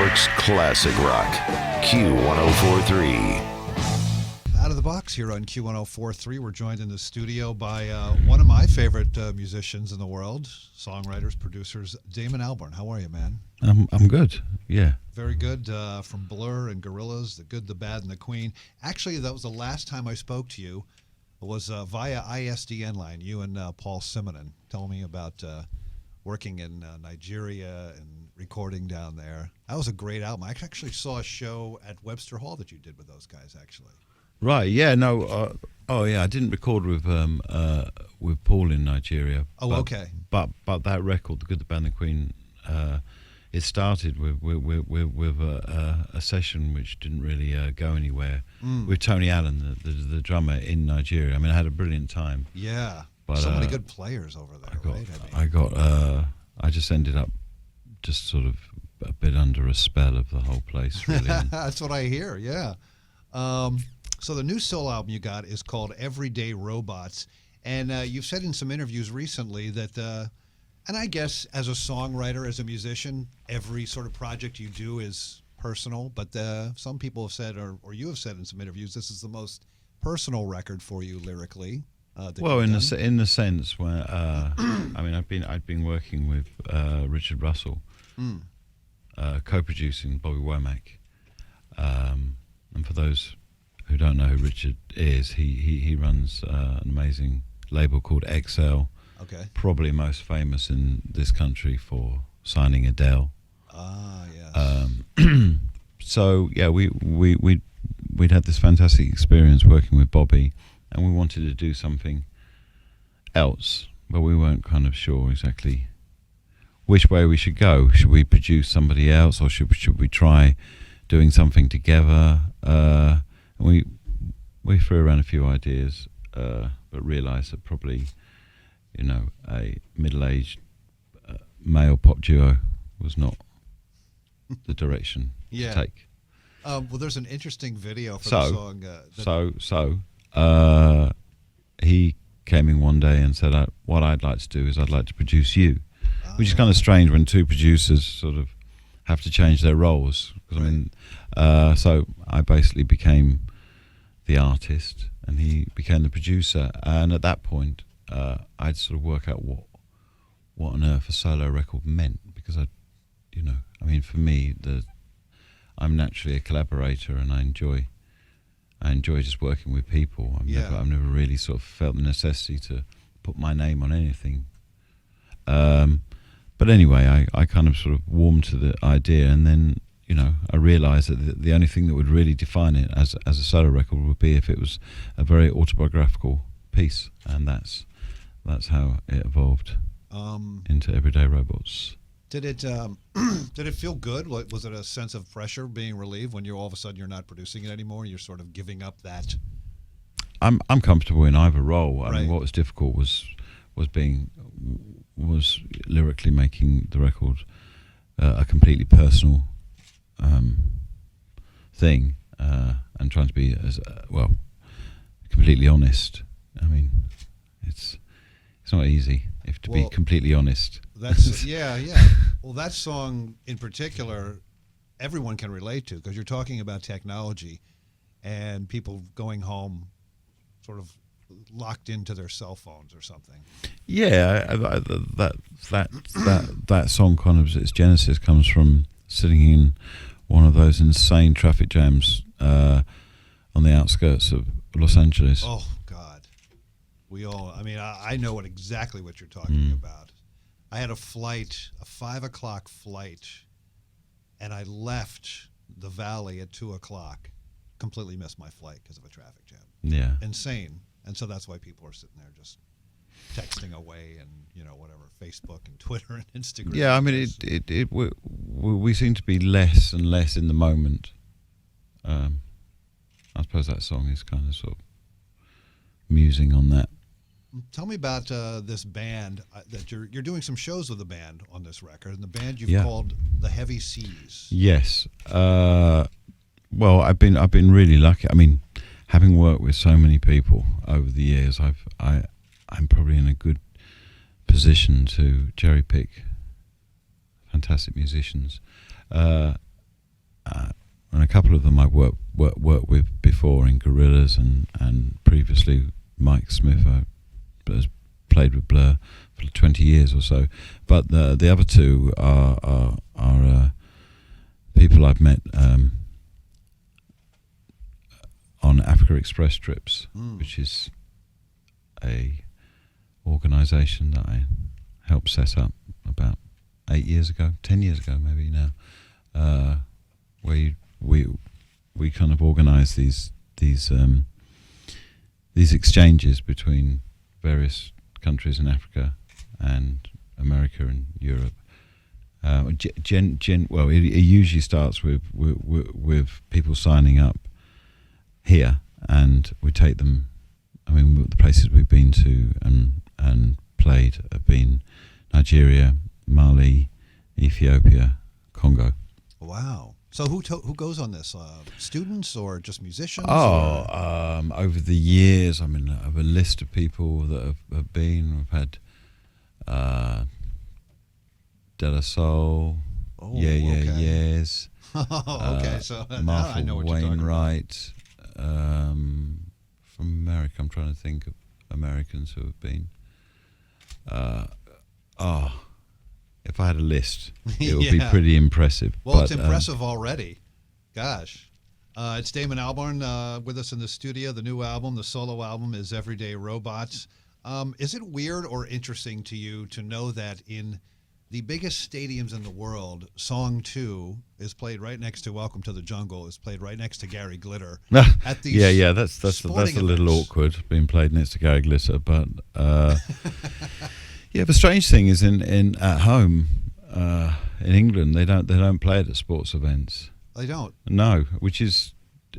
York's classic rock. Q104.3. Out of the box here on Q104.3. We're joined in the studio by one of my favorite musicians in the world, songwriters, producers, Damon Albarn. How are you, man? I'm good. Yeah. Very good. From Blur and Gorillaz, The Good, the Bad, and the Queen. Actually, that was the last time I spoke to you. It was via ISDN line. You and Paul Simonon telling me about working in Nigeria and recording down there. That was a great album. I actually saw a show at Webster Hall that you did with those guys, actually. Right. Yeah. No. I didn't record with Paul in Nigeria. Oh, but, okay. But that record, The Good, the Bad, and the Queen, it started with a session which didn't really go anywhere with Tony Allen, the drummer in Nigeria. I mean, I had a brilliant time. Yeah. But, so many good players over there, right? I just ended up just sort of a bit under a spell of the whole place, really. That's what I hear. Yeah. So the new solo album you got is called Everyday Robots. And you've said in some interviews recently that, and I guess as a songwriter, as a musician, every sort of project you do is personal. But some people have said, or you have said in some interviews, this is the most personal record for you lyrically. Well, in the sense where, I mean, I'd been working with Richard Russell, co-producing Bobby Womack. And for those who don't know who Richard is, he runs an amazing label called XL. Okay. Probably most famous in this country for signing Adele. Ah, yes. So yeah, we'd had this fantastic experience working with Bobby, and we wanted to do something else, but we weren't kind of sure exactly which way we should go. Should we produce somebody else, or should we try doing something together? We threw around a few ideas, but realised that probably, a middle-aged male pop duo was not the direction to take. Well, there's an interesting video for the song. He came in one day and said, "What I'd like to do is I'd like to produce you," which is kind of strange when two producers sort of have to change their roles. Because I mean, so I basically became the artist, and he became the producer. And at that point, I'd sort of work out what on earth a solo record meant, because for me, I'm naturally a collaborator, and I enjoy just working with people. I've never really sort of felt the necessity to put my name on anything. But anyway, I kind of sort of warmed to the idea, and then I realised that the only thing that would really define it as a solo record would be if it was a very autobiographical piece, and that's how it evolved into Everyday Robots. Did it feel good? Was it a sense of pressure being relieved when all of a sudden you're not producing it anymore? You're sort of giving up that. I'm comfortable in either role. I Right. mean, what was difficult was lyrically making the record a completely personal thing, and trying to be as completely honest. I mean, it's not easy to be completely honest. That's yeah. Well, that song in particular, everyone can relate to, because you're talking about technology and people going home sort of locked into their cell phones or something. Yeah, that song kind of, its genesis comes from sitting in one of those insane traffic jams on the outskirts of Los Angeles. Oh God, I know exactly what you're talking about. I had a 5 o'clock flight, and I left the valley at 2 o'clock. Completely missed my flight because of a traffic jam. Yeah, insane. And so that's why people are sitting there just texting away, and whatever, Facebook and Twitter and Instagram. Yeah, I mean, we seem to be less and less in the moment. I suppose that song is kind of sort of musing on that. Tell me about this band that you're doing some shows with the band on this record, and the band you've called The Heavy Seas. Yes. Well, I've been really lucky. I mean, having worked with so many people over the years, I'm probably in a good position to cherry pick fantastic musicians. and a couple of them I've worked with before in Gorillaz, and previously Mike Smith has played with Blur for 20 years or so. But the other two are people I've met on Africa Express trips, which is a organisation that I helped set up about 10 years ago maybe now, where we kind of organise these exchanges between various countries in Africa and America and Europe. Well, it usually starts with people signing up here, and we take them. I mean, the places we've been to and played have been Nigeria, Mali, Ethiopia, Congo. Wow. So who goes on this? Students or just musicians? Over the years, I mean, I have a list of people that have been. We've had De La Soul, Yes. Okay, so now I Martha know what you're talking about. Wainwright. From America, I'm trying to think of Americans who have been. If I had a list, it would be pretty impressive. Well, but, it's impressive already. Gosh. It's Damon Albarn with us in the studio. The new album, the solo album, is Everyday Robots. Is it weird or interesting to you to know that in the biggest stadiums in the world, Song 2 is played right next to Welcome to the Jungle, is played right next to Gary Glitter. At these that's a little events. awkward being played next to Gary Glitter, but yeah. The strange thing is at home in England they don't play it at sports events. They don't. No, which is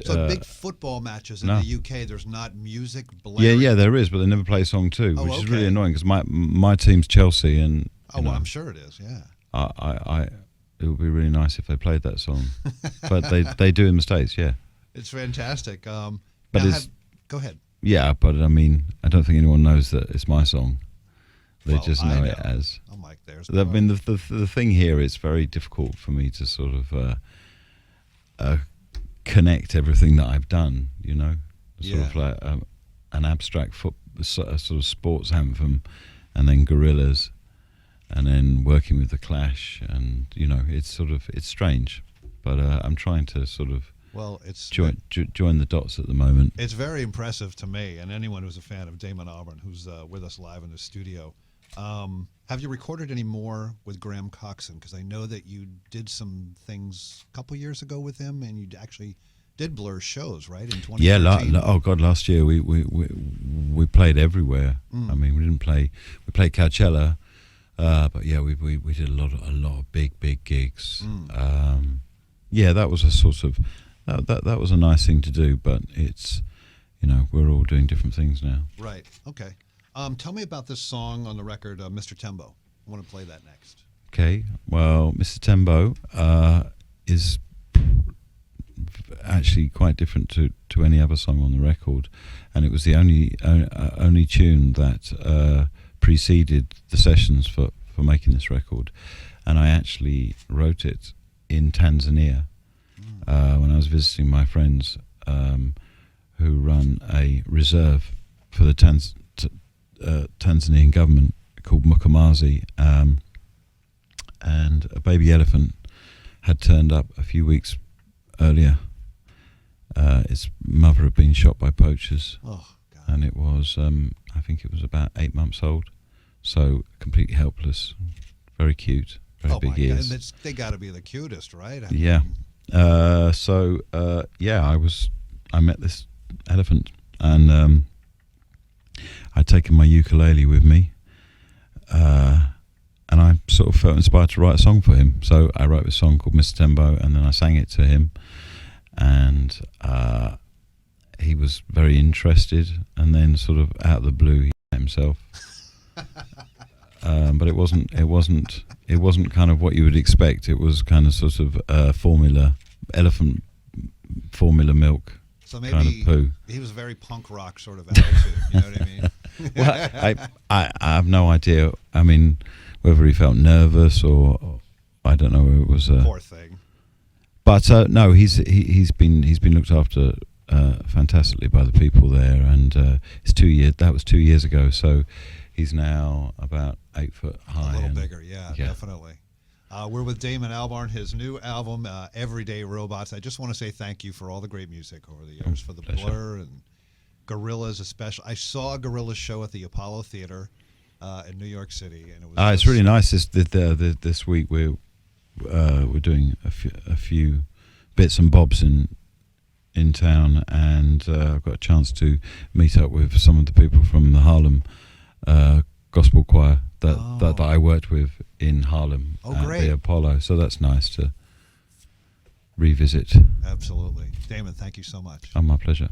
So big football matches in no. the UK, there's not music blaring. Yeah, there is, but they never play Song 2, Oh, which is okay. really annoying because my team's Chelsea, and Oh, well, I'm sure it is, yeah. it would be really nice if they played that song, but they do in the States, yeah. It's fantastic. But now go ahead. Yeah, but I mean, I don't think anyone knows that it's my song. They Well, just I know it know. as. I'm like, there's I mean, the thing here is very difficult for me to sort of connect everything that I've done. You know, sort of like an abstract sort of sports anthem, and then Gorillaz, and then working with the Clash, and you know, it's strange, but I'm trying to sort of it's join the dots at the moment. It's very impressive to me, and anyone who's a fan of Damon Albarn, who's with us live in the studio. Have you recorded any more with Graham Coxon? Because I know that you did some things a couple years ago with him, and you actually did Blur shows, right? In 2013. Yeah, oh God, last year we played everywhere. I mean, we didn't play. We played Coachella, but yeah, we did a lot of big gigs. Yeah, that was a sort of that was a nice thing to do, but it's, you know, we're all doing different things now. Right. Okay. Tell me about this song on the record, Mr. Tembo. I want to play that next. Okay. Well, Mr. Tembo is actually quite different to any other song on the record, and it was the only tune that preceded the sessions for making this record, and I actually wrote it in Tanzania when I was visiting my friends who run a reserve for the Tanzanian government called Mukamazi, and a baby elephant had turned up a few weeks earlier. Its mother had been shot by poachers. Oh, God. And it was, I think it was about 8 months old, so completely helpless, very cute, very big ears. God. They got to be the cutest, right? Yeah. I met this elephant, and I'd taken my ukulele with me, and I sort of felt inspired to write a song for him. So I wrote a song called Mr. Tembo, and then I sang it to him, and he was very interested, and then sort of out of the blue he himself. But it wasn't kind of what you would expect. It was kind of sort of elephant formula milk. So maybe kind of poo. He was very punk rock sort of attitude. You know what I mean? Well, I have no idea. I mean, whether he felt nervous or I don't know. It was Poor thing. But no, he's been looked after fantastically by the people there, and it's 2 years. That was 2 years ago, so he's now about 8 foot high. A little bigger, yeah, definitely. We're with Damon Albarn, his new album, Everyday Robots. I just want to say thank you for all the great music over the years, for the pleasure. Blur and Gorillaz especially. I saw a Gorillaz show at the Apollo Theater in New York City, and it was It's really nice. This week we're doing a few bits and bobs in town, and I've got a chance to meet up with some of the people from the Harlem gospel choir that I worked with in Harlem at great. the Apollo. So that's nice to revisit. Absolutely. Damon, thank you so much. Oh, my pleasure.